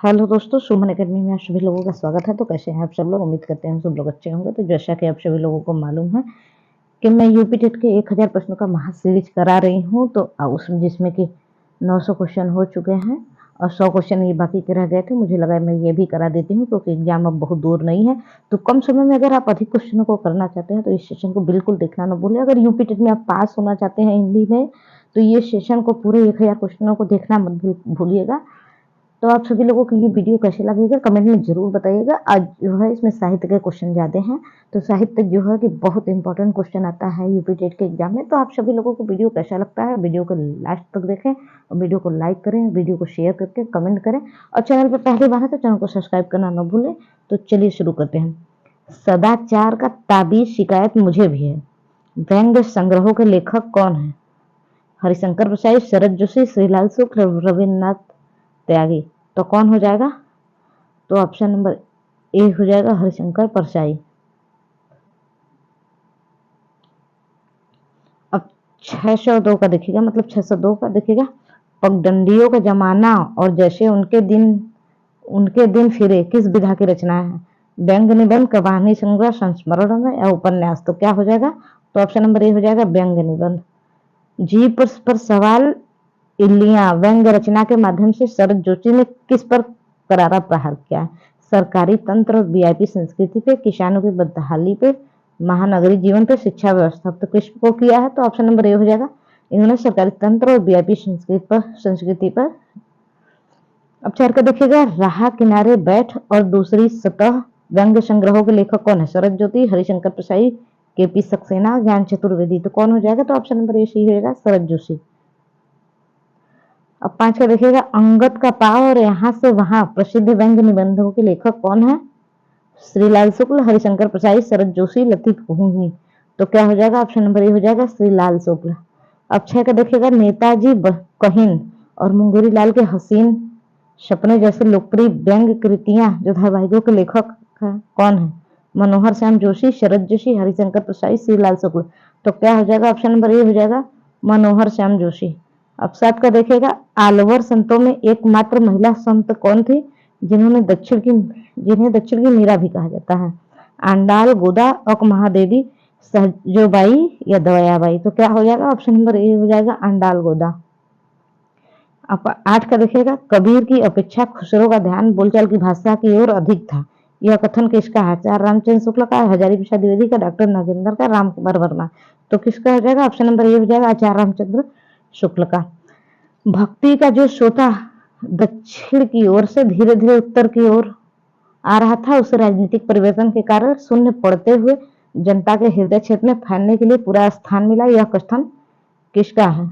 Hello दोस्तों, सुमन academy में आप सभी लोगों का स्वागत है। तो कैसे हैं आप सब लोग? उम्मीद करते हैं सब लोग अच्छे होंगे। तो जैसा कि आप सभी लोगों को मालूम है कि मैं यूपी टेट के 1000 प्रश्नों का महा सीरीज करा रही हूँ। तो उसमें जिसमें कि 900 क्वेश्चन हो चुके हैं और 100 क्वेश्चन ये बाकी के रह गए थे। मुझे लगा मैं ये भी करा देती हूँ क्योंकि एग्जाम अब बहुत दूर नहीं है। तो कम समय में अगर आप अधिक क्वेश्चनों को करना चाहते हैं तो इस सेशन को बिल्कुल देखना ना भूलें। अगर यूपी टेट में आप पास होना चाहते हैं हिंदी में तो ये सेशन को पूरे 1000 क्वेश्चनों को देखना मत भूलिएगा। तो आप सभी लोगों को ये वीडियो कैसे लगेगा कमेंट में जरूर बताइएगा। आज जो है इसमें साहित्य के क्वेश्चन ज़्यादा हैं। तो साहित्य जो है कि बहुत इंपॉर्टेंट क्वेश्चन आता है यूपी टेट के एग्जाम में। तो आप सभी लोगों को वीडियो कैसा लगता है, वीडियो को लास्ट तक देखें और वीडियो को लाइक करें, वीडियो को शेयर करके कमेंट करें और चैनल पर पहली बार है तो चैनल को सब्सक्राइब करना न भूलें। तो चलिए शुरू करते हैं। सदाचार का ताबीज शिकायत मुझे भी है व्यंग्य संग्रहों के लेखक कौन है? हरिशंकर प्रसाई, शरद जोशी, श्रीलाल शुक्ल, रविन्द्रनाथ त्यागी। तो कौन हो जाएगा? तो ऑप्शन नंबर ए हो जाएगा हरिशंकर परसाई। अब 602 का देखिएगा, मतलब 602 का देखिएगा। पगडंडियों का जमाना और जैसे उनके दिन फिरे किस विधा की रचना है? व्यंग निबंध, कहानी संग्रह, संस्मरण या उपन्यास। तो क्या हो जाएगा? तो ऑप्शन नंबर ए हो जाएगा व्यंग निबंध। जी पर सवाल इल्लियां व्यंग रचना के माध्यम से शरद जोशी ने किस पर करारा प्रहार किया? सरकारी तंत्र और वीआईपी संस्कृति पे, किसानों की बदहाली पे, महानगरीय जीवन पे, शिक्षा व्यवस्था। तो किसको किया है? तो ऑप्शन नंबर ए हो जाएगा। इन्होंने सरकारी तंत्र और वीआईपी संस्कृति पर। अब 4 का देखिएगा। राह किनारे बैठ और दूसरी सतह व्यंग संग्रहों के लेखक कौन है? शरद जोशी, हरिशंकर प्रसाई, केपी सक्सेना, ज्ञान चतुर्वेदी। तो कौन हो जाएगा? तो ऑप्शन नंबर ए सही होगा, शरद जोशी। अब 5 का देखिएगा। अंगद का पाव और यहाँ से वहां प्रसिद्ध व्यंग निबंधों के लेखक कौन है? श्रीलाल शुक्ल, हरिशंकर प्रसाई, शरद जोशी, लतीफ हुसैनी। तो क्या हो जाएगा? ऑप्शन नंबर ए हो जाएगा, श्रीलाल शुक्ल। अब 6 का देखिएगा। नेताजी कहिन और मुंगेरी लाल के हसीन सपने जैसे लोकप्रिय व्यंग कृतियां जो धारावाहिकों के लेखक कौन है? मनोहर श्याम जोशी, शरद जोशी, हरिशंकर प्रसाई, श्रीलाल शुक्ल। तो क्या हो जाएगा? ऑप्शन नंबर ए हो जाएगा, मनोहर श्याम जोशी। अब 7 का देखिएगा। आलवर संतों में एकमात्र महिला संत कौन थी जिन्हें दक्षिण की मीरा भी कहा जाता है? आंडाल, गोदा, अक महादेवी, सहजोबाई या दयाबाई। तो क्या हो जाएगा? ऑप्शन नंबर ए हो जाएगा, आंडाल गोदा। अब 8 का देखिएगा। कबीर की अपेक्षा खुसरो का ध्यान बोलचाल की भाषा की ओर अधिक था, यह कथन किसका है? आचार्य रामचंद्र शुक्ल का, हजारी प्रसाद द्विवेदी का, डॉक्टर नागेंद्र का, राम कुमार वर्मा। तो किसका हो जाएगा? ऑप्शन नंबर ए हो जाएगा, आचार्य रामचंद्र शुक्ल का। भक्ति का जो श्रोता दक्षिण की ओर से धीरे धीरे उत्तर की ओर आ रहा था, उसे राजनीतिक परिवर्तन के कारण शून्य पड़ते हुए जनता के हृदय क्षेत्र में फैलने के लिए पूरा स्थान मिला। यह कथन किसका है?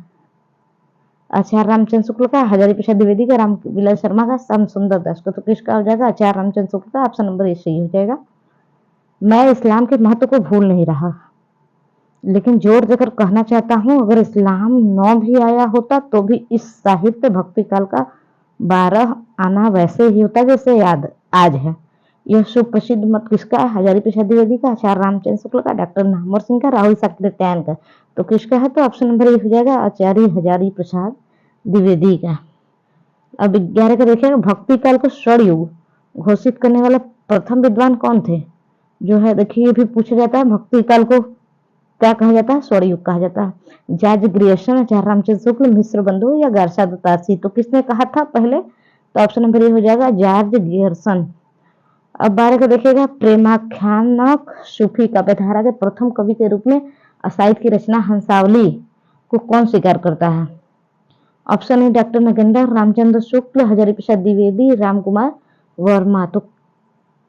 आचार्य रामचंद्र शुक्ल का, हजारी प्रसाद द्विवेदी का, राम विलास शर्मा का, श्याम सुंदर दास का। तो किसका हो जाएगा? आचार्य रामचंद्र शुक्ल का। ऑप्शन नंबर ए सही हो जाएगा। मैं इस्लाम के महत्व को भूल नहीं रहा, लेकिन जोर देकर कहना चाहता हूं, अगर इस्लाम न भी आया होता तो भी इस साहित्य भक्ति काल का 12 आना वैसे ही होता जैसे याद आज है। यह सुप्रसिद्ध मत किसका है? हजारी प्रसाद द्विवेदी का, आचार्य रामचंद्र शुक्ल का, डॉक्टर नामवर सिंह का, राहुल साकृत्यायन का। तो किसका है? तो ऑप्शन नंबर ए हो जाएगा, आचार्य हजारी प्रसाद द्विवेदी का। अब 11 का देखिएगा। भक्ति काल को स्वर्ण युग घोषित करने वाले प्रथम विद्वान कौन थे? जो है देखिए, ये भी पूछा जाता है, भक्ति काल को क्या कहा जाता है? स्वर्ण युग कहा जाता है। जॉर्ज ग्रियर्सन, आचार्य रामचंद्र शुक्ल, मिश्र बंधु या गारसा दत्तासी। तो किसने कहा था पहले? तो ऑप्शन नंबर ए हो जाएगा, जॉर्ज ग्रियर्सन। अब 12 का देखिएगा। प्रेमाख्यानक सूफी काव्यधारा के प्रथम कवि के रूप में असाइद की रचना हंसावली को कौन स्वीकार करता है? Option A doctor Nagendra, Ramchandra Shukla, Hazari Prasad Dwivedi, Ram Kumar Verma. तो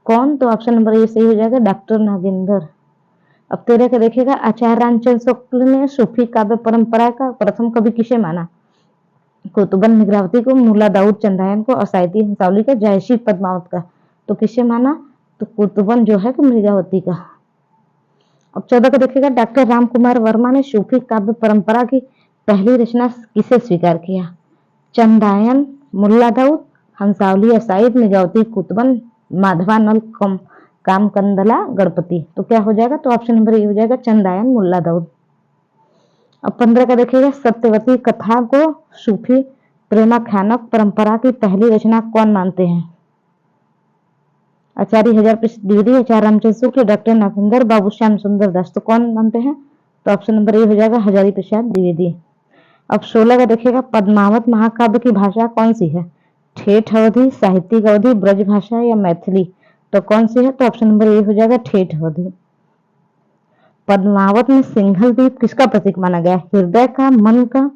कौन? तो ऑप्शन नंबर ए सही हो जाएगा, डॉक्टर नागेंद्र। अब 13 का देखिएगा। आचार्य रामचंद्र शुक्ल ने सूफी काव्य परंपरा का प्रथम कवि किसे माना? कुतुबन मृगावती को, मुल्ला दाऊद चंदायन को, असाइदी हंसावली का, जयसी पद्मावत का। तो किसे माना? तो कुतुबन जो है कि मृगावती का। अब 14 का देखिएगा। डॉक्टर राम कुमार वर्मा ने सूफी काव्य परंपरा की पहली रचना किसे स्वीकार किया? चंदायन, मुल्ला दाऊद, हंसावली, असाइद, मृगावती, कुतुबन, माधवानल कामकंदला, गणपति। तो क्या हो जाएगा? तो ऑप्शन नंबर ए हो जाएगा, चंदायन, मुल्ला दाऊद। अब 15 का देखिएगा। सत्यवती कथा को सूफी प्रेमाख्यानक परंपरा की पहली रचना कौन मानते हैं? आचार्य हजार प्रसाद द्विवेदी, आचार्य रामचंद्र शुक्ल, डॉक्टर नागेंद्र, बाबू श्याम सुंदर दास। तो कौन मानते हैं? तो ऑप्शन नंबर ए हो जाएगा हजारी प्रसाद द्विवेदी। अब 16 का देखिएगा, पद्मावत महाकाव्य की भाषा कौन सी है? ठेठ अवधि, साहित्यिक अवधि, ब्रज भाषा या मैथिली? तो कौन सी है? तो ऑप्शन नंबर ए हो जाएगा ठेठ अवधि। पद्मावत में सिंघल द्वीप किसका प्रतीक माना गया? हृदय का, मन का,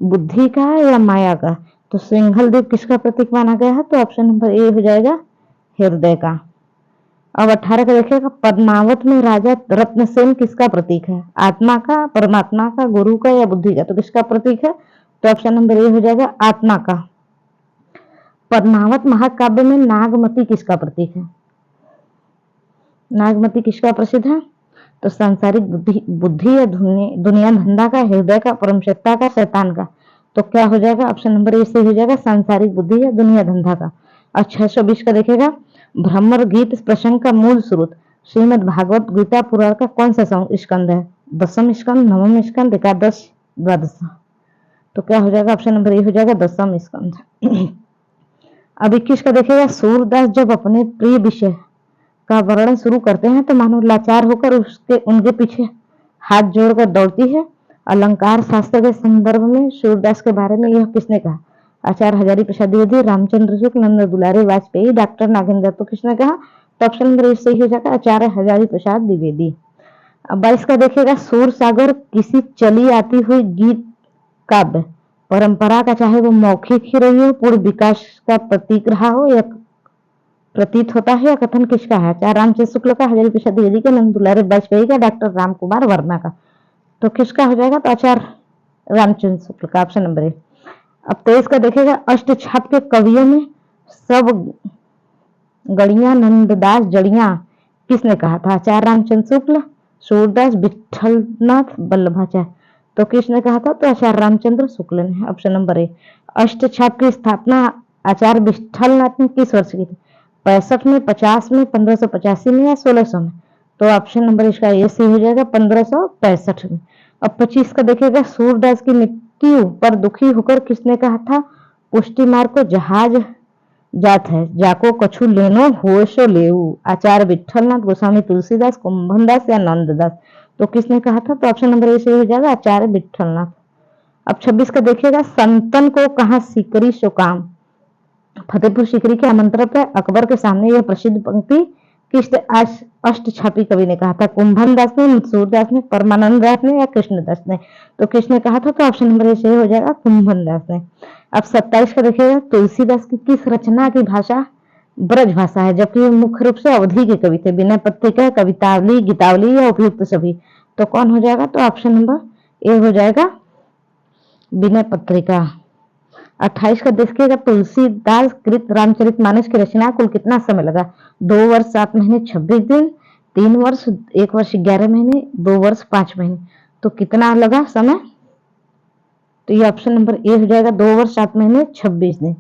बुद्धि का या माया का? तो सिंघल द्वीप किसका प्रतीक माना गया है? तो ऑप्शन नंबर ए हो जाएगा हृदय का। अब 18 का देखिएगा, पद्मावत में राजा रत्नसेन किसका प्रतीक है? आत्मा का, परमात्मा का, गुरु का या बुद्धि का? तो किसका प्रतीक है? तो ऑप्शन नंबर ए हो जाएगा आत्मा का। पद्मावत महाकाव्य में नागमती किसका प्रतीक है? नागमती किसका प्रसिद्ध है? तो सांसारिक बुद्धि या दुनिया धंधा का, हृदय का, परम सत्ता का, शैतान का? तो क्या हो जाएगा? ऑप्शन नंबर ए से हो जाएगा सांसारिक बुद्धि या दुनिया धंधा का। और 620 का देखिएगा, भ्रमर गीत प्रसंग का मूल स्रोत श्रीमद् भागवत गीता पुराण का कौन सा स्कंद है? 10वां स्कंद, 9वां स्कंद, एकादश, द्वादश? तो क्या हो जाएगा? ऑप्शन नंबर ए हो जाएगा 10वां स्कंद। अब 21 का देखिएगा, सूरदास जब अपने प्रिय विषय का वर्णन शुरू करते हैं तो मानो लाचार होकर उनके पीछे हाथ जोड़कर दौड़ती है। अलंकार शास्त्र के संदर्भ में सूरदास के बारे में यह किसने कहा? आचार्य हजारी प्रसाद द्विवेदी, रामचंद्र शुक्ल, नंद दुलारे वाजपेयी, डॉक्टर नागेंद्र। तो किसने कहा? तो ऑप्शन नंबर सही हो जाएगा आचार्य हजारी प्रसाद द्विवेदी। अब 22 का देखिएगा, सूर सागर किसी चली आती हुई गीत काव्य परंपरा का, चाहे वो मौखिक ही रही हो, पूर्ण विकास का प्रतीक रहा हो या प्रतीत होता है, या कथन किसका है? आचार्य रामचंद्र शुक्ल का, हजारी प्रसाद द्विवेदी का, नंद दुलारे वाजपेयी का, डॉक्टर राम कुमार वर्मा का? तो किसका हो जाएगा? तो आचार्य रामचंद्र शुक्ल का, ऑप्शन नंबर ए। अब 23 का देखिएगा, अष्टछाप के कवियों में सब गड़ियां नंददास जड़ियां किसने कहा था? आचार्य रामचंद्र शुक्ल, सूरदास, विठलनाथ, वल्लभाचार्य? तो किसने कहा था? तो आचार्य रामचंद्र शुक्ल ने, ऑप्शन नंबर ए। अष्टछाप की स्थापना आचार्य विठलनाथ ने किस वर्ष की थी? 65 में, 50 में, 1585 में या 1600 में? तो ऑप्शन नंबर इसका ये सही हो जाएगा 1565 में। अब 25 का देखिएगा, सूरदास की मृत्यु पर दुखी होकर किसने कहा था? पुष्टि मार्ग को जहाज जात है, जाको कछु लेनो हो सो लेऊ? आचार्य विठलनाथ, गोस्वामी तुलसीदास, कुंभनदास या नंददास? तो किसने कहा था? तो ऑप्शन नंबर ए सही हो जाएगा आचार्य विठलनाथ। अब 26 का देखिएगा, संतन को कहा सिकरी सो काम? फतेहपुर सीकरी के आमंत्रण पर अकबर के सामने यह प्रसिद्ध पंक्ति किस अष्टछापी कवि ने कहा था? कुंभन दास ने, सूरदास ने, परमानंद दास ने या कृष्णदास ने? तो किसने कहा था? तो ऑप्शन नंबर ए सही हो जाएगा कुंभन दास ने। अब 27 का देखिएगा, तुलसीदास की किस रचना की भाषा ब्रज भाषा है, जबकि मुख्य रूप से अवधि के कवि थे? विनय पत्रिका, कवितावली, गीतावली या उपयुक्त सभी? तो कौन हो जाएगा? तो ऑप्शन नंबर ए हो जाएगा विनय पत्रिका। 28 का देखिएगा, तुलसीदास कृत रामचरितमानस की रचना कुल कितना समय लगा? 2 वर्ष 7 महीने 26 दिन, 3 वर्ष 1 वर्ष 11 महीने, 2 वर्ष 5 महीने? तो कितना लगा समय? तो ये ऑप्शन नंबर ए हो जाएगा 2 वर्ष 7 महीने 26 दिन।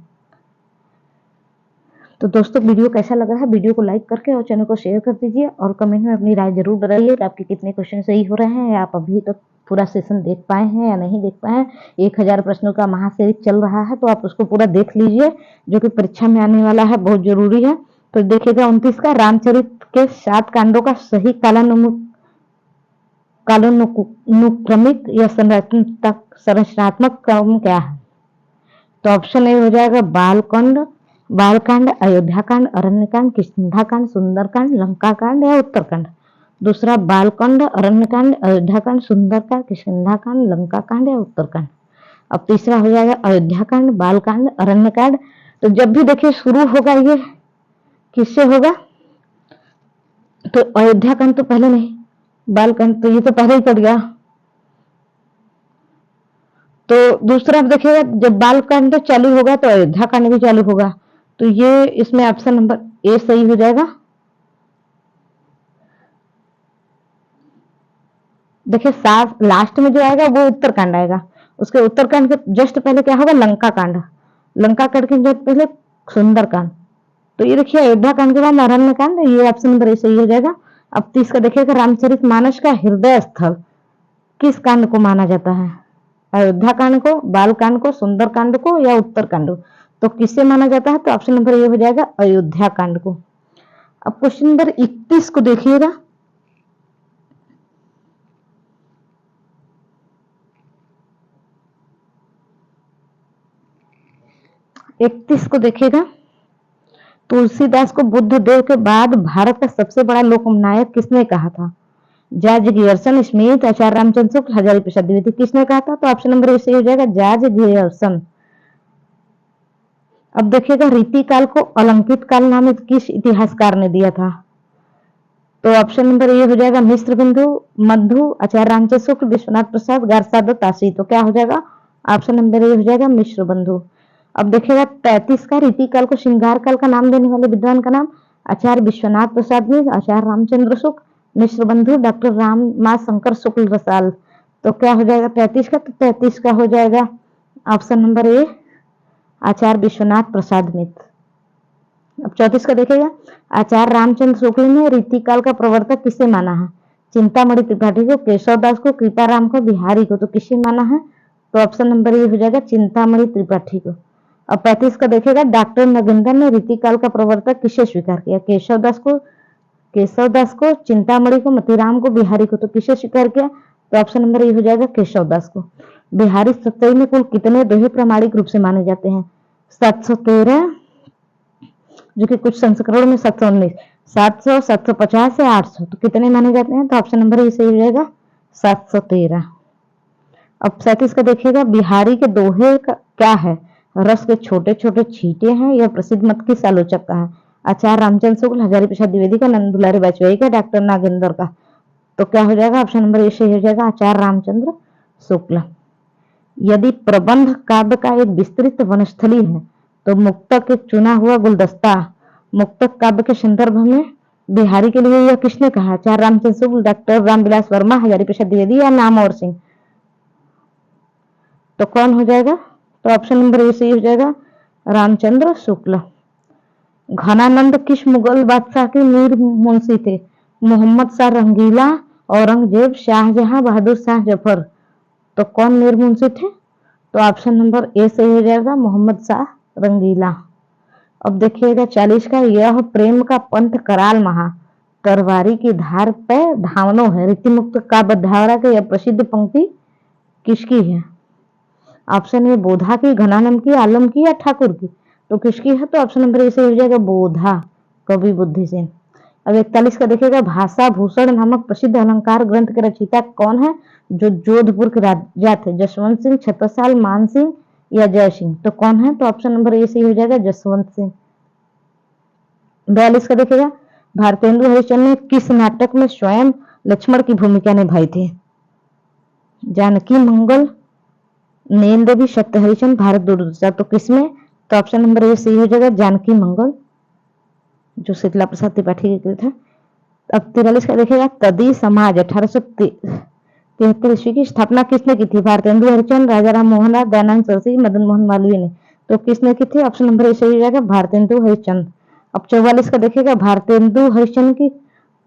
तो दोस्तों वीडियो कैसा लगा है? वीडियो को लाइक करके और चैनल को शेयर कर दीजिए और कमेंट में अपनी राय जरूर बताइए कि आपके कितने क्वेश्चन सही हो रहे हैं, या आप अभी तक पूरा सेशन देख पाए हैं या नहीं देख पाए हैं। 1000 प्रश्नों का महासीरीज चल रहा है, तो आप उसको पूरा देख लीजिए, जो कि परीक्षा में आने वाला है, बहुत जरूरी है। तो देखिएगा 29 का, रामचरित के 7 कांडों का सही कालानुक्रमिक या संरचनात्मक क्रम क्या है? तो ऑप्शन ए हो जाएगा बालकांड, अयोध्याकांड, अरण्यकांड, किष्किंधाकांड, सुंदरकांड, लंकाकांड या उत्तरकांड? दूसरा, बालकांड, अरण्यकांड, अयोध्याकांड, सुंदरकांड, किष्किंधाकांड, लंकाकांड या उत्तरकांड? अब तीसरा हो जाएगा अयोध्याकांड, बालकांड, अरण्यकांड। तो जब भी देखिए शुरू होगा ये किससे होगा? तो अयोध्याकांड तो पहले नहीं, बालकांड तो ये तो पहले ही कट गया। तो दूसरा देखिएगा, जब बालकांड चालू होगा तो अयोध्याकांड भी चालू होगा। तो ये इसमें ऑप्शन नंबर ए सही हो जाएगा। देखिए लास्ट में जो आएगा वो उत्तरकांड आएगा, उसके उत्तरकांड के जस्ट पहले क्या होगा? लंकाकांड, लंकाकांड के जस्ट पहले सुंदरकांड। तो ये देखिए अयोध्याकांड के बाद अरण्यकांड, ये ऑप्शन नंबर ए सही हो जाएगा। अब 30 का देखिएगा, रामचरितमानस का हृदय स्थल किस कांड को माना जाता है? अयोध्या कांड को, बाल कांड को, सुंदर कांड को या उत्तर कांड को? तो किसे माना जाता है? तो ऑप्शन नंबर ए हो जाएगा अयोध्या कांड को। अब क्वेश्चन नंबर 31 को देखिएगा। 31 को देखिएगा। तुलसीदास को बुद्ध देव के बाद भारत का सबसे बड़ा लोकनायक किसने कहा था? जॉर्ज गियर्सन, स्मिथ, आचार्य रामचंद्र शुक्ल, हजारी प्रसाद द्विवेदी। किसने कहा था? तो ऑप्शन नंबर ए सही हो जाएगा जॉर्ज गियर्सन। अब देखिएगा रीतिकाल को अलंकृत काल नाम किस इतिहासकार ने दिया था? तो ऑप्शन नंबर ए हो जाएगा मिश्र बिंदु, मध्य, आचार्य रामचंद्र शुक्ल, विश्वनाथ प्रसाद, गारसादो ताशी। तो क्या हो जाएगा? ऑप्शन नंबर ए हो जाएगा मिश्र बंधु। अब देखिएगा 33 का रीतिकाल को श्रृंगार काल का नाम देने वाले विद्वान का नाम? आचार्य विश्वनाथ प्रसाद मिश्र, आचार्य रामचंद्र शुक्ल, मिश्र बंधु, डॉक्टर राम मां शंकर शुक्ल रसाल। तो क्या हो जाएगा 33 का? तो 33 का हो जाएगा ऑप्शन नंबर ए आचार्य विश्वनाथ प्रसाद मिश्र। अब 34 का देखिएगा। आचार्य रामचंद्र शुक्ल ने रीतिकाल का प्रवर्तक किसे माना है? चिंतामणि त्रिपाठी को, केशव दास को, कृपाराम को, बिहारी को। तो किसे माना है? तो ऑप्शन नंबर ए हो जाएगा चिंतामणि त्रिपाठी को। अब 35 का देखिएगा। डॉक्टर नगेंद्र ने रीतिकाल का प्रवर्तक किसे स्वीकार किया? केशव दास को, चिंतामणि को, मतीराम को, बिहारी को। तो किसे स्वीकार किया? तो ऑप्शन नंबर ए हो जाएगा केशव दास को। बिहारी सत्सई में कुल कितने दोहे प्रामाणिक रूप से माने जाते हैं? 713, जो कि कुछ संस्करणों में 719, 700, 750 या 800। तो कितने माने जाते हैं? तो ऑप्शन नंबर ए सही हो जाएगा 713। अब 37 का देखिएगा। बिहारी के दोहे का क्या है? रस के छोटे छोटे छींटे हैं। यह प्रसिद्ध मत किस आलोचक का है? आचार्य रामचंद्र शुक्ल, हजारी प्रसाद द्विवेदी का, नंद दुलारी वाजपेयी का, डॉक्टर नागेंद्र का। तो क्या हो जाएगा? ऑप्शन नंबर ए सही हो जाएगा आचार्य रामचंद्र शुक्ल। यदि प्रबंध काव्य का एक विस्तृत वनस्थली है तो मुक्तक एक चुना हुआ गुलदस्ता। मुक्तक काव्य के संदर्भ में बिहारी के लिए यह किसने कहा? आचार्य रामचंद्र शुक्ल, डॉक्टर रामविलास वर्मा, हजारी प्रसाद द्विवेदी या नामवर सिंह। तो कौन हो जाएगा? तो ऑप्शन नंबर ए सही हो जाएगा रामचंद्र शुक्ल। घनानंद किस मुगल बादशाह के मीर मुंशी थे? मोहम्मद शाह रंगीला, औरंगजेब, शाहजहां, बहादुर शाह जफर। तो कौन मीर मुंशी थे? तो ऑप्शन नंबर ए सही हो जाएगा मोहम्मद शाह रंगीला। अब देखिएगा 40 का। यह प्रेम का पंथ कराल महा, तरवारी की धार पे धावनो है। रीतिमुक्त काव्य धारा की यह प्रसिद्ध पंक्ति किसकी है? ऑप्शन ए बोधा की, घनानंद की, आलम की या ठाकुर की। तो किसकी है? तो ऑप्शन नंबर ए से हो जाएगा बोधा, कवि बुद्धिसेन। अब 41 का देखिएगा। भाषा भूषण नामक प्रसिद्ध अलंकार ग्रंथ के रचयिता कौन है? जो जोधपुर के राजा थे? जसवंत सिंह, छत्रसाल, मान सिंह या जय सिंह। तो कौन है? तो ऑप्शन नंबर ए से हो जाएगा जसवंत सिंह। 42 का देखिएगा। भारतेंदु हरिश्चंद्र ने किस नाटक में स्वयं लक्ष्मण की भूमिका निभाई थी? जानकी मंगल, नैन देवी, सत्य हरिश्चंद्र, भारत दुर्दशा। तो किसमें? तो ऑप्शन नंबर ए सही हो जाएगा जानकी मंगल, जो शीतला प्रसाद त्रिपाठी की कृत है। अब 43 का देखिएगा। तदी समाज 1873 ईस्वी की स्थापना किसने की थी? भारतेंदु हरिश्चंद्र, राजा राम मोहन राय, दयानंद सरस्वती, मदन मोहन मालवीय ने। तो किसने की थी? ऑप्शन नंबर ए सही हो जाएगा भारतेंदु हरिश्चंद्र। अब 44 का देखिएगा। भारतेंदु हरिश्चंद्र की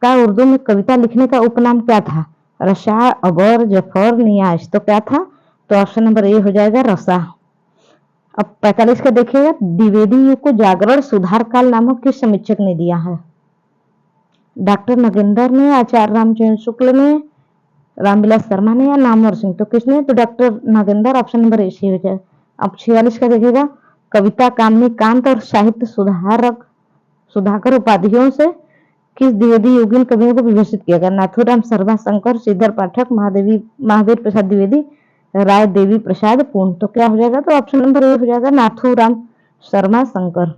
का उर्दू में कविता लिखने का उपनाम क्या था? रसा, अबर, जफर, नियाज। तो क्या था? तो ऑप्शन नंबर ए हो जाएगा रसा। अब 45 का देखिएगा। द्विवेदी युग को जागरण सुधार काल नामक किस समीक्षक ने दिया है? डॉक्टर नगेंद्र ने, आचार्य रामचंद्र शुक्ल ने, रामविलास शर्मा ने या नामवर सिंह। तो किसने? तो doctor Nagendra, option number A हो जाए। अब 46 का देखिएगा। कविता कामनी कांत और साहित्य सुधाकर उपाधियों से किस द्विवेदी युगीन कवियों को विभूषित किया गया? नाथुराम शर्मा शंकर, श्रीधर पाठक, महावीर प्रसाद द्विवेदी, राय देवी प्रसाद पूर्ण। तो क्या हो जाएगा? तो ऑप्शन नंबर ए हो जाएगा नाथुराम शर्मा शंकर।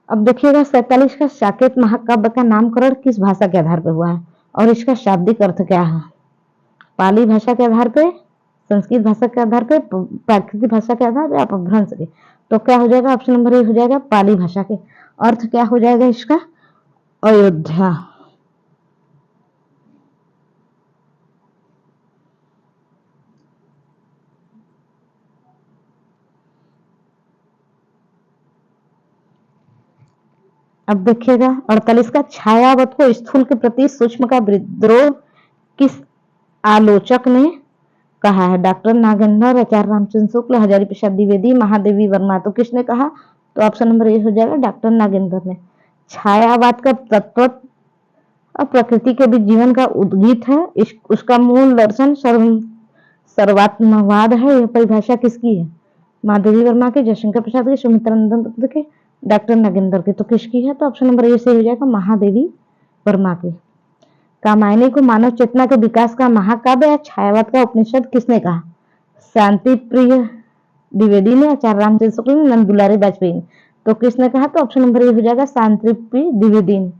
अब देखिएगा 47 का। साकेत महाकाव्य का नामकरण किस भाषा के आधार पर हुआ है और इसका शाब्दिक अर्थ क्या है? पाली भाषा के आधार पे, संस्कृत भाषा के आधार पे, प्राकृतिक भाषा के आधार पे, अपभ्रंश के। तो क्या हो जाएगा? ऑप्शन नंबर ए हो जाएगा पाली भाषा के। अर्थ क्या हो जाएगा इसका? अयोध्या। अब देखिएगा 48 का। छायावत को स्थूल के प्रति सूक्ष्म का विद्रोह किस आलोचक ने कहा है? डॉक्टर नागेंद्र, आचार्य रामचंद्र शुक्ल, हजारी प्रसाद द्विवेदी, महादेवी वर्मा। तो किसने कहा? तो ऑप्शन नंबर ए हो जाएगा डॉक्टर नागेंद्र ने। छायावाद का तत्व और प्रकृति के बीच जीवन का उद्गीत है, उसका मूल दर्शन सर्वात्मवाद है। यह परिभाषा किसकी है? महादेवी वर्मा के, जयशंकर प्रसाद के, सुमित्रानंद के, डॉक्टर नागेंद्र के। तो किसकी है? तो ऑप्शन नंबर ए से हो जाएगा महादेवी वर्मा के। कामायनी को मानव चेतना के विकास का महाकाव्य या छायावाद का उपनिषद किसने कहा? शांति प्रिय द्विवेदी ने, आचार्य रामचंद्र शुक्ल ने, नंद दुलारी वाजपेयी ने। तो किसने कहा? तो ऑप्शन नंबर ए हो जाएगा शांति प्रिय द्विवेदी ने।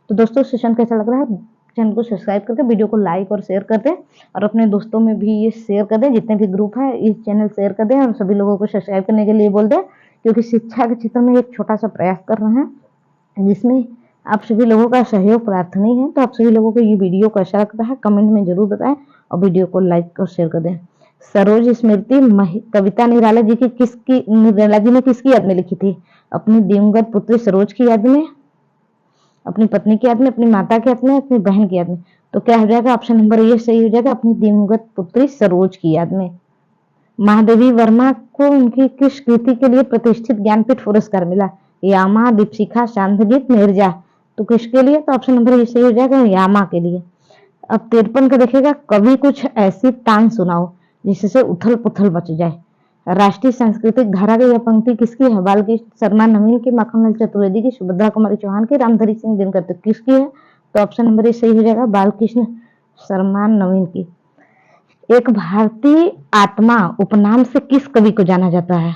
तो दोस्तों सेशन कैसा लग रहा है? चैनल को सब्सक्राइब करके वीडियो को लाइक और शेयर कर दें और अपने दोस्तों में भी ये शेयर कर दें, जितने भी ग्रुप है इस चैनल शेयर कर दें और सभी लोगों को सब्सक्राइब करने के लिए बोल दें, क्योंकि शिक्षा के क्षेत्र में एक छोटा सा प्रयास कर रहे हैं जिसमें आप सभी लोगों का सहयोग प्रार्थनीय है। तो आप सभी लोगों को ये वीडियो कैसा लगता है कमेंट में जरूर बताएं और वीडियो को लाइक और शेयर कर दें। सरोज स्मृति कविता निराला जी ने किसकी याद में लिखी थी? अपनी दिवंगत पुत्री सरोज की याद में, अपनी पत्नी की याद में, अपनी माता की याद में, अपनी बहन की याद में। तो क्या हो जाएगा? ऑप्शन नंबर ए सही हो जाएगा, अपनी दिवंगत पुत्री सरोज की याद में। महादेवी वर्मा को उनकी किस कृति के लिए प्रतिष्ठित ज्ञानपीठ पुरस्कार मिला? यामा, दीपशिखा, शांतगीत, नीरजा। तो किसके लिए? तो ऑप्शन नंबर ए सही हो जाएगा, यामा के लिए। अब 53 का देखिएगा, कभी कुछ ऐसी तान सुनाओ जिससे उथल पुथल मच जाए। राष्ट्रीय सांस्कृतिक धारा की यह पंक्ति किसकी है? बालकृष्ण शर्मा नवीन की, माखनलाल चतुर्वेदी की, सुभद्रा कुमारी चौहान की, रामधारी सिंह दिनकर। तो किसकी है? तो ऑप्शन नंबर ए सही हो जाएगा, बालकृष्ण शर्मा नवीन की। एक भारतीय आत्मा उपनाम से किस कवि को जाना जाता है?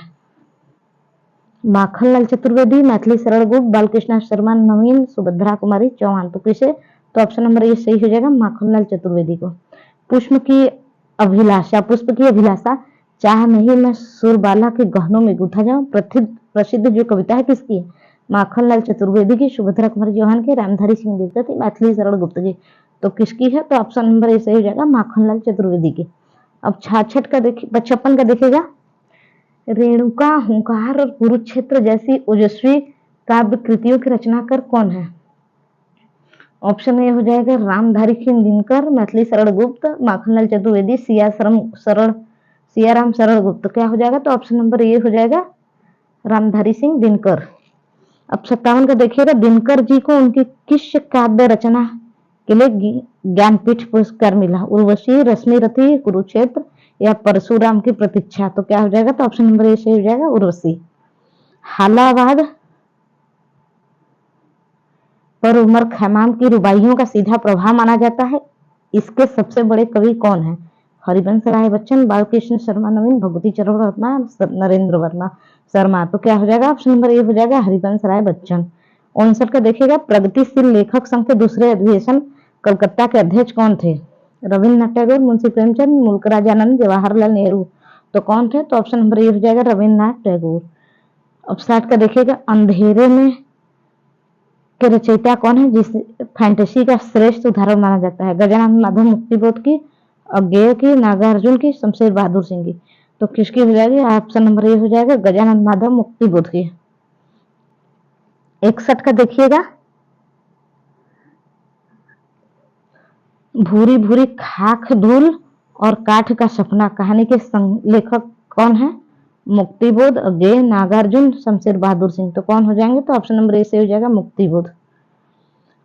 माखनलाल चतुर्वेदी, मैथिली शरण गुप्त, बालकृष्ण शर्मा नवीन, सुभद्रा कुमारी चौहान। तो किसे? तो ऑप्शन नंबर ए सही हो जाएगा, माखनलाल चतुर्वेदी को। पुष्प की अभिलाषा, चाह नहीं मैं सुरबाला के गहनों में गुथा जाऊं, प्रसिद्ध जो कविता है किसकी है? माखनलाल चतुर्वेदी की, सुभद्रा कुमारी चौहान की, रामधारी सिंह दिनकर की, मैथिली शरण गुप्त की। तो किसकी है? तो ऑप्शन नंबर ए सही हो जाएगा, माखनलाल चतुर्वेदी की। अब 66 का देखिए, 55 का देखिएगा, रेणुका, हुंकार और कुरुक्षेत्र जैसी ओजस्वी काव्य कृतियों की रचनाकार कौन है? ऑप्शन ए हो जाएगा रामधारी सिंह दिनकर, मैथिली शरण गुप्त, माखनलाल चतुर्वेदी, सियाराम शरण गुप्त। क्या हो जाएगा? तो ऑप्शन नंबर ए हो जाएगा, रामधारी सिंह दिनकर। अब 57 का देखिएगा, दिनकर जी को उनकी किस काव्य रचना के लिए ज्ञानपीठ पुरस्कार मिला? उर्वशी, रश्मिरथी, कुरुक्षेत्र या परशुराम की प्रतीक्षा। तो क्या हो जाएगा? तो ऑप्शन नंबर ए से हो जाएगा, उर्वशी। हालावाद पर उमर खैयाम की रुबाइयों का सीधा प्रभाव माना जाता है, इसके सबसे बड़े कवि कौन है? हरिवंश राय बच्चन, बालकृष्ण शर्मा नवीन, भगवती चरण वर्मा, नरेंद्र वर्मा शर्मा। तो क्या हो जाएगा? ऑप्शन नंबर ए हो जाएगा, हरिवंश राय बच्चन। 59 का देखिएगा, प्रगतिशील लेखक संघ के दूसरे अधिवेशन कलकत्ता के अध्यक्ष कौन थे? रविन्द्रनाथ टैगोर, मुंशी प्रेमचंद, मुल्कराजानंद, जवाहरलाल नेहरू। तो कौन थे? तो ऑप्शन नंबर ए हो जाएगा, रविन्द्रनाथ टैगोर। अब 60 का देखिएगा, अंधेरे में के रचयिता कौन है जिस फैंटेसी का श्रेष्ठ उदाहरण माना जाता है? गजानन माधव मुक्तिबोध की, अज्ञेय की, नागार्जुन की, शमशेर बहादुर सिंह की। तो किसकी हो जाएगी? ऑप्शन नंबर ए हो जाएगा, गजानन माधव मुक्तिबोध की। 61 का देखिएगा, भूरी भूरी खाक धूल और काठ का सपना कहानी के लेखक कौन है? मुक्तिबोध, अज्ञेय, नागार्जुन, शमशेर बहादुर सिंह। तो कौन हो जाएंगे? तो ऑप्शन नंबर ए से हो जाएगा, मुक्तिबोध।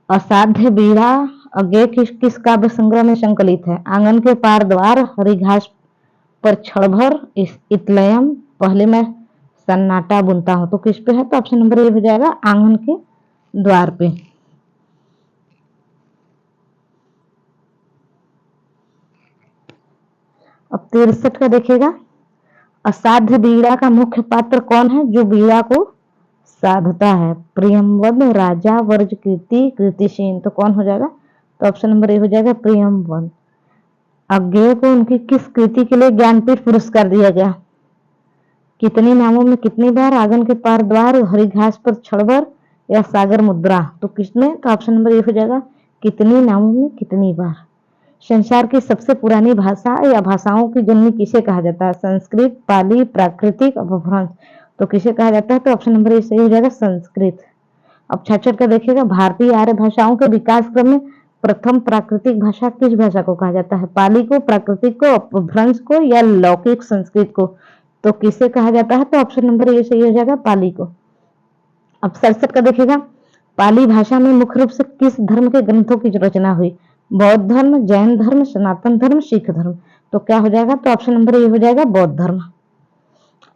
असाध्य बीड़ा अज्ञेय किस काव्य संग्रह में संकलित है? आंगन के पार द्वार, हरी घास पर क्षणभर, इतलयम, पहले मैं सन्नाटा बुनता हूं। तो किस पे है? तो ऑप्शन नंबर ए हो जाएगा, आंगन के द्वार पे। अब 63 का देखिएगा, असाध्य बीड़ा का मुख्य पात्र कौन है जो बीड़ा को साधता है? प्रियमवद, राजा, वर्ज कीर्ति, कीर्तिसेन। तो कौन हो जाएगा? तो ऑप्शन नंबर ए हो जाएगा, प्रियमवद। अज्ञेय को उनकी किस कृति के लिए ज्ञानपीठ पुरस्कार दिया गया? कितनी नामों में कितनी बार, आंगन के पार द्वार, हरी घास पर क्षणभर या सागर मुद्रा। तो किसमें? तो ऑप्शन नंबर ए हो जाएगा, कितनी नामों में कितनी बार। संसार की सबसे पुरानी भाषा या भाषाओं की जननी किसे कहा जाता है? संस्कृत, पाली, प्राकृतिक, अपभ्रंश। तो किसे कहा जाता है? तो ऑप्शन नंबर ए सही हो जाएगा, संस्कृत। अब 66 का देखिएगा, भारतीय आर्य भाषाओं के विकास क्रम में प्रथम प्राकृतिक भाषा किस भाषा को कहा जाता है? पाली को, प्राकृतिक को, अपभ्रंश को या लौकिक संस्कृत को? तो किसे कहा जाता है? तो ऑप्शन नंबर ए सही हो जाएगा, पाली को। अब 67 का देखिएगा, पाली भाषा में मुख्य रूप से किस धर्म के ग्रंथों की रचना हुई? बौद्ध धर्म, जैन धर्म, सनातन धर्म, सिख धर्म। तो क्या हो जाएगा? तो ऑप्शन नंबर ए हो जाएगा, बौद्ध धर्म।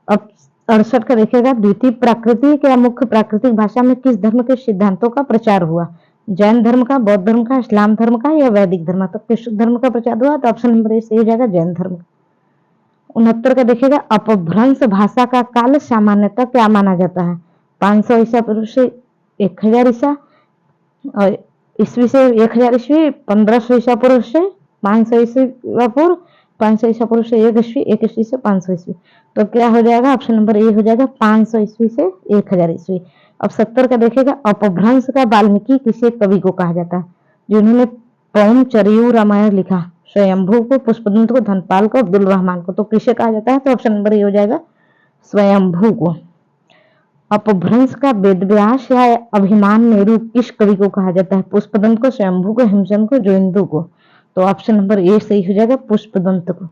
अब 68 का देखिएगा, द्वितीय प्राकृतिक या मुख्य प्राकृतिक भाषा में किस धर्म के सिद्धांतों का प्रचार हुआ? जैन धर्म का, बौद्ध धर्म का, इस्लाम धर्म का या वैदिक धर्म? तो किस धर्म का प्रचार हुआ? तो ऑप्शन नंबर ए सही हो जाएगा, जैन धर्म का। 69 का देखिएगा, अपभ्रंश भाषा का काल सामान्यतः क्या माना जाता है? 500 ईसा पूर्व से 1000 ईसा और ईस्वी से 1000 ईस्वी, 1500 ईसा पूर्व से 500 ईसा पूर्व, 500 ईसा पूर्व से 1 ईस्वी, 1 ईस्वी से 500 ईस्वी। तो क्या हो जाएगा? ऑप्शन नंबर ए हो जाएगा, 500 ईस्वी से 1000 ईस्वी। अब 70 का देखिएगा, अपभ्रंश का वाल्मीकि किसे कवि को कहा जाता है? जिन्होंने पौम चरियू रामायण लिखा, स्वयंभू को, पुष्पदंत को, धनपाल को, अब्दुल रहमान को। तो किसे कहा जाता है? तो ऑप्शन नंबर ए हो जाएगा, स्वयंभू को। अपभ्रंश का वेदव्यास या अभिमान मेरु किस कवि को कहा जाता है? पुष्पदंत को, स्वयंभू को, हेमचंद को, जोइंदू को। तो ऑप्शन नंबर ए सही हो जाएगा, पुष्पदंत को।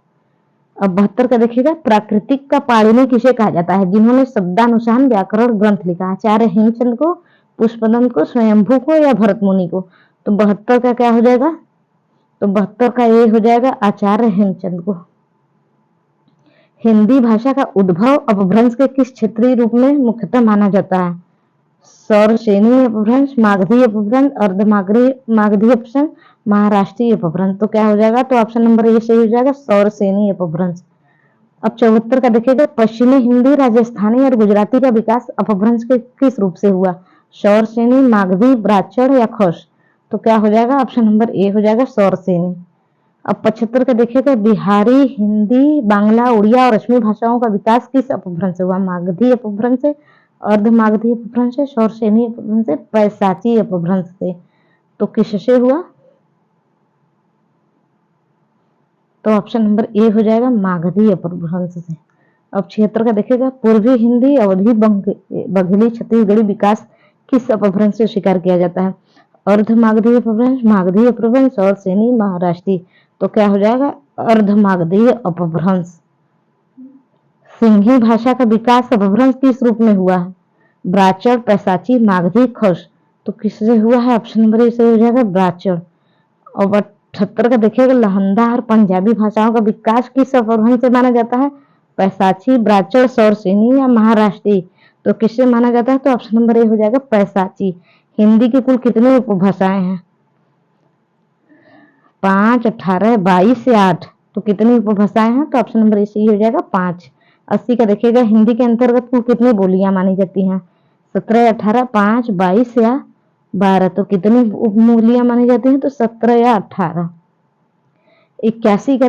अब 72 का देखिएगा, प्राकृतिक का पाणिनि किसे कहा जाता है? जिन्होंने शब्दानुसार व्याकरण ग्रंथ लिखा, आचार्य हेमचंद को, पुष्पदंत को, स्वयंभू को या भरत मुनि को? तो 72 का क्या हो जाएगा? तो 72 का ये हो जाएगा, आचार्य हेमचंद को। हिंदी भाषा का उद्भव अपभ्रंश के किस क्षेत्रीय रूप में मुख्यतः माना जाता है? सौरसेनी अपभ्रंश, मागधी अपभ्रंश, अर्धमागधी अपभ्रंश, महाराष्ट्रीय अपभ्रंश। तो क्या हो जाएगा? तो ऑप्शन नंबर ए सही हो जाएगा, सौरसेनी अपभ्रंश। अब 74 का देखिएगा, पश्चिमी हिंदी, राजस्थानी और गुजराती का विकास अपभ्रंश के किस रूप से हुआ? सौरसेनी, मागधी, ब्राह्मण या खस? तो क्या हो जाएगा? ऑप्शन नंबर ए हो जाएगा, सौरसेनी। अब 75 का देखिएगा, बिहारी, हिंदी, बांग्ला, उड़िया और असमी भाषाओं का विकास किस अपभ्रंश से हुआ? मागधी अपभ्रंश से, अर्धमागधी अपभ्रंश से, सौरसेनी अपभ्रंश से, पैशाची अपभ्रंश से? तो किससे हुआ? तो ऑप्शन नंबर ए हो जाएगा, मागधी अपभ्रंश से। अब 76 का देखिएगा, पूर्वी हिंदी, अवधी, बघेली, छत्तीसगढ़ी विकास किस अपभ्रंश से स्वीकार किया जाता है? अर्धमागधी अपभ्रंश, मागधी अपभ्रंश, सौरसेनी, महाराष्ट्री? तो क्या हो जाएगा? अर्धमागधी अपभ्रंश। सिंही भाषा का विकास अपभ्रंश किस रूप में हुआ है? ब्राह्मण, पैशाची, मागधी, खस? तो किससे हुआ है? ऑप्शन नंबर ए से हो जाएगा, ब्राह्मण। और 78 का देखिएगा, लहंदा और पंजाबी भाषाओं का विकास किस अपभ्रंश से माना जाता है? पैशाची, ब्राह्मण, सौरसेनी या महाराष्ट्री? तो किससे माना जाता है? तो ऑप्शन नंबर ए हो जाएगा, पैशाची। हिंदी की कुल कितनी उपभाषाएं हैं? 5, 18, 22 या 8? तो कितनी उपभाषाएं हैं? तो ऑप्शन नंबर ए सही हो जाएगा, 5। 80 का देखिएगा, हिंदी के अंतर्गत कुल कितनी बोलियां मानी जाती हैं? 17, 18, 5, 22 या 12? तो कितनी बोलियां मानी जाती हैं? तो 17 या 18। 81 का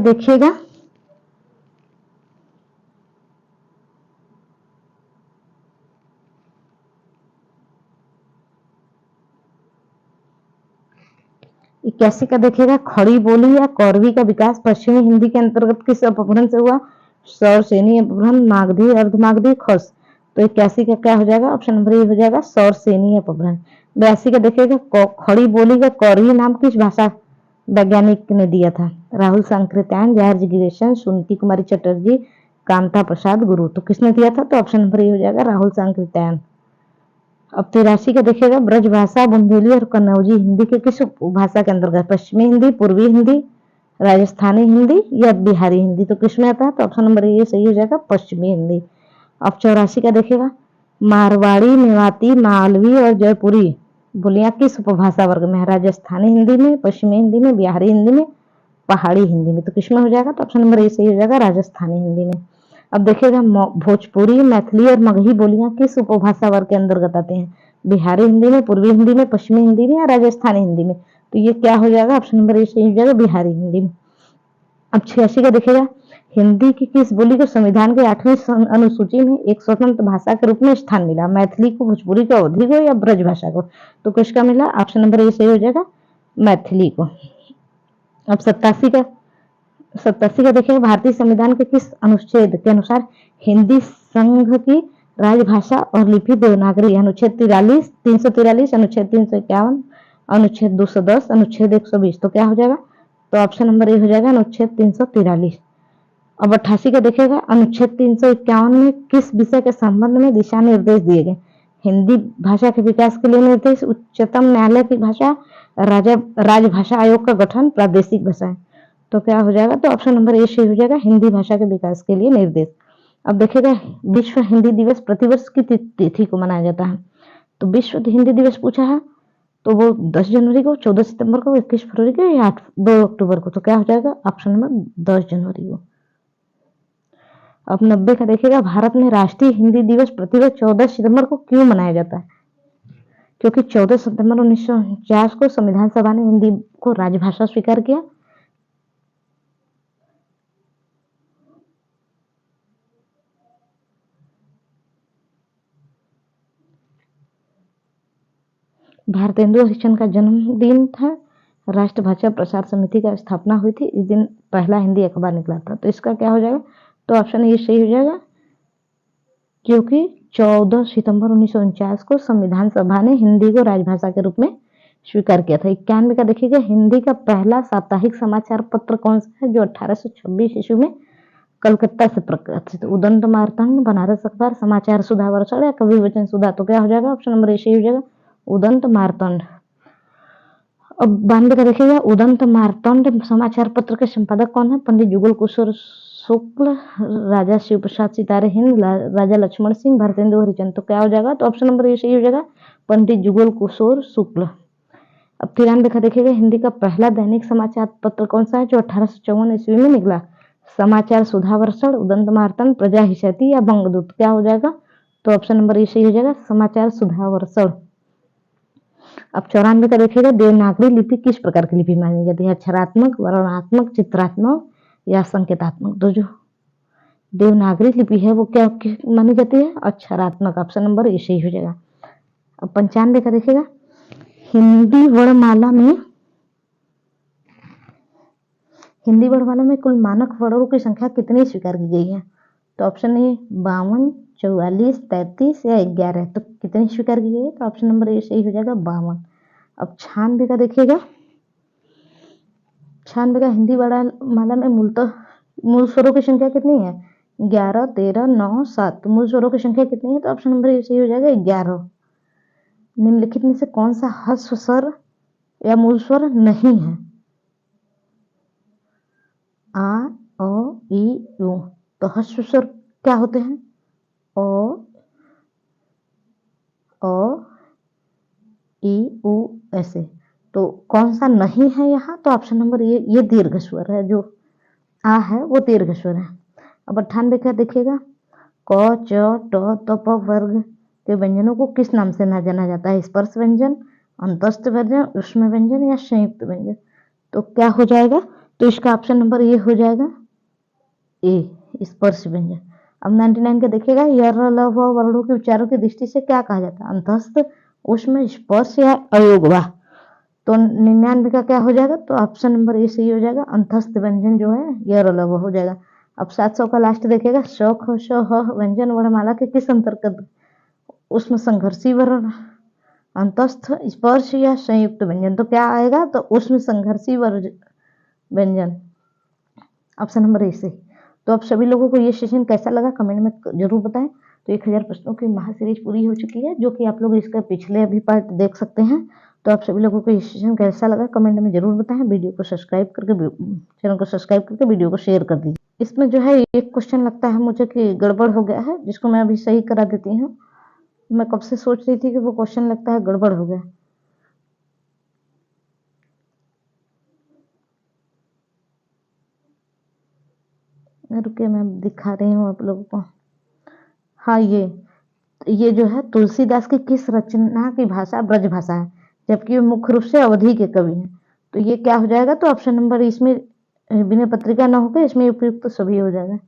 देखिएगा, खड़ी बोली या कौरवी का विकास पश्चिमी हिंदी के अंतर्गत किस अपभ्रंश से हुआ? सौरसेनी अपभ्रंश, मागधी, अर्धमागधी, खस? तो 81 का क्या हो जाएगा? ऑप्शन नंबर ए हो जाएगा, सौरसेनी अपभ्रंश। 82 का देखिएगा, खड़ी बोली का कौरवी नाम किस भाषा वैज्ञानिक ने दिया था? राहुल सांकृत्यायन, जॉर्ज गिब्सन, सुनीति कुमारी चटर्जी, कांता प्रसाद गुरु? तो किसने दिया था? तो ऑप्शन नंबर ए हो जाएगा, राहुल सांकृत्यायन। अब 83 का देखिएगा, ब्रज भाषा, बुंदेली और कन्नौजी हिंदी के किस भाषा के अंतर्गत? पश्चिमी हिंदी, पूर्वी हिंदी, राजस्थानी हिंदी या बिहारी हिंदी? तो किसमें आता है? तो ऑप्शन नंबर ए सही हो जाएगा, पश्चिमी हिंदी। अब 84 का देखिएगा, मारवाड़ी, मेवाती, मालवी और जयपुरी बोलियां किस उपभाषा वर्ग में है? राजस्थानी हिंदी में, पश्चिमी हिंदी में, बिहारी हिंदी में, पहाड़ी हिंदी में? तो किसमें हो जाएगा? तो ऑप्शन नंबर ए सही हो जाएगा, राजस्थानी हिंदी में। अब देखिएगा, भोजपुरी, मैथिली और मगही बोलियां किस उपभाषा वर्ग के अंतर्गत आते हैं? बिहारी हिंदी में, पूर्वी हिंदी में, पश्चिमी हिंदी में या राजस्थानी हिंदी में? तो ये क्या हो जाएगा? ऑप्शन नंबर ए सही हो जाएगा, बिहारी हिंदी में। अब 86 का देखिएगा, हिंदी की किस बोली को संविधान के 8वीं अनुसूची में एक स्वतंत्र भाषा के रूप में स्थान मिला? मैथिली को, भोजपुरी को, अवधी को या ब्रज भाषा को? तो किसका मिला? ऑप्शन नंबर ए सही हो जाएगा, मैथिली को। अब 87 का देखिए, भारतीय संविधान के किस अनुच्छेद के अनुसार हिंदी संघ की राजभाषा और लिपि देवनागरी? अनुच्छेद 343, अनुच्छेद 351, अनुच्छेद 210, अनुच्छेद 120। तो क्या हो जाएगा? तो ऑप्शन नंबर ए हो जाएगा अनुच्छेद 343। अब 88 का देखिएगा, अनुच्छेद 351 में किस विषय के संबंध में दिशा निर्देश दिए गए? हिंदी भाषा के विकास के लिए निर्देश, उच्चतम न्यायालय की भाषा, राजभाषा आयोग का गठन, प्रादेशिक भाषाएं। तो क्या हो जाएगा? तो ऑप्शन नंबर ए सही हो जाएगा, हिंदी भाषा के विकास के लिए निर्देश। अब देखिएगा, विश्व हिंदी दिवस प्रतिवर्ष की तिथि को मनाया जाता है। तो विश्व हिंदी दिवस पूछा है, तो वो 10 जनवरी को, 14 सितंबर को, 21 फरवरी को या 2 अक्टूबर को। तो क्या हो जाएगा? ऑप्शन नंबर 10 जनवरी को। अब 90 का देखिएगा, भारत में राष्ट्रीय हिंदी दिवस प्रतिवर्ष 14 सितंबर को क्यों मनाया जाता है? क्योंकि 14 सितंबर 1949 को संविधान सभा ने हिंदी को राजभाषा स्वीकार किया। भारतेंदु हरिश्चंद्र का जन्मदिन था। राष्ट्रभाषा प्रसार समिति का स्थापना हुई थी। इस दिन पहला हिंदी अखबार निकला था। तो इसका क्या हो जाएगा? तो ऑप्शन ये सही हो जाएगा, क्योंकि 14 सितंबर 1949 को संविधान सभा ने हिंदी को राजभाषा के रूप में स्वीकार किया था। 91 का देखिएगा, हिंदी का पहला साप्ताहिक समाचार पत्र कौन सा है जो 1826 ईस्वी में कलकत्ता से प्रकाशित? उदंत मार्तंड, बनारस अखबार, समाचार सुधा वर्षण या कवि वचन सुधा। तो क्या हो जाएगा? ऑप्शन नंबर ए सही हो जाएगा, उदंत मार्तंड। अब 92 का देखिएगा, उदंत मार्तंड समाचार पत्र के संपादक कौन है? पंडित जुगल किशोर शुक्ल, राजा शिव प्रसाद सितारे हिंद, राजा लक्ष्मण सिंह, भारतेंदु हरिचंद। तो क्या हो जाएगा? तो ऑप्शन नंबर ए सही हो जाएगा, पंडित जुगल किशोर शुक्ल। अब 93 का देखिएगा, हिंदी का पहला दैनिक समाचार पत्र कौन सा है जो 1854 ईस्वी में निकला? समाचार सुधा वर्षण, उदंत मार्तंड, प्रजा हिशैती या बंगदूत। क्या हो जाएगा? तो ऑप्शन नंबर ए सही हो जाएगा, समाचार सुधा वर्षण। अब 94 का देखिएगा, देवनागरी लिपि किस प्रकार की लिपि मानी जाती है? अक्षरात्मक, वर्णनात्मक, चित्रात्मक या संकेतात्मक। तो जो देवनागरी लिपि है वो क्या मानी जाती है? अक्षरात्मक। ऑप्शन नंबर ए सही हो जाएगा। अब 95 का देखिएगा, हिंदी वर्णमाला में कुल मानक वर्णों की संख्या कितनी स्वीकार की गई है? तो ऑप्शन ए 52, 44, 33 या 11। तो कितनी स्वीकार की गई है? तो ऑप्शन नंबर ए सही हो जाएगा, 52। अब 96 का देखिएगा, 96 का हिंदी वर्णमाला में मूल स्वरों की संख्या कितनी है? 11, 13, 9, 7। मूल स्वरों की संख्या कितनी है? तो ऑप्शन नंबर ए सही हो जाएगा, 11। निम्नलिखित में से कौन सा ह्रस्व स्वर या मूल स्वर नहीं है? आ, ओ, ई, उ। तो ह्रस्व स्वर क्या होते हैं? ओ, ई, उ, ऐसे। तो कौन सा नहीं है यहाँ? तो ऑप्शन नंबर ये दीर्घ स्वर है, जो आ है वो दीर्घ स्वर है। अब 98 का देखिएगा, क, च, ट, त, प वर्ग के व्यंजनों को किस नाम से ना जाना जाता है? स्पर्श व्यंजन, अंतस्थ व्यंजन, ऊष्म व्यंजन या संयुक्त व्यंजन। तो क्या हो जाएगा? तो इसका ऑप्शन नंबर ये हो जाएगा, ए, स्पर्श व्यंजन। अब 99 का देखिएगा, यर, ल, व वर्णों के उच्चारण की दृष्टि से क्या कहा जाता है? अंतस्थ, ऊष्म, स्पर्श या अयोगवाह। तो 99 का क्या हो जाएगा? तो ऑप्शन नंबर ए सही हो जाएगा, अंतस्थ व्यंजन जो है यर, ल, व हो जाएगा। अब 700 का लास्ट देखिएगा, श, ख, श, ह व्यंजन वर्णमाला के किस अंतर्गत? ऊष्म संघर्षी वर्ण, अंतस्थ, स्पर्श या संयुक्त व्यंजन। तो क्या आएगा? तो ऊष्म संघर्षी व्यंजन। ऑप्शन नंबर ए से। तो आप सभी लोगों को ये सेशन कैसा लगा कमेंट में जरूर बताएं। तो 1000 प्रश्नों की महासीरीज पूरी हो चुकी है, जो कि आप लोग इसका पिछले अभी पार्ट देख सकते हैं। तो आप सभी लोगों को ये सेशन कैसा लगा कमेंट में जरूर बताएं। वीडियो को सब्सक्राइब करके, चैनल को सब्सक्राइब करके वीडियो को शेयर कर दीजिए। इसमें जो है एक क्वेश्चन लगता है मुझे कि गड़बड़ हो गया है, जिसको मैं अभी सही करा देती हूँ। मैं कब से सोच रही थी कि वो क्वेश्चन लगता है गड़बड़ हो गया। रुकिए, मैं दिखा रही हूँ आप लोगों को। हाँ, ये जो है तुलसीदास की किस रचना की भाषा ब्रज भाषा है, जबकि वो मुख्य रूप से अवधी के कवि हैं। तो ये क्या हो जाएगा? तो ऑप्शन नंबर इसमें विनय पत्रिका न होकर इसमें उपयुक्त तो सभी हो जाएगा।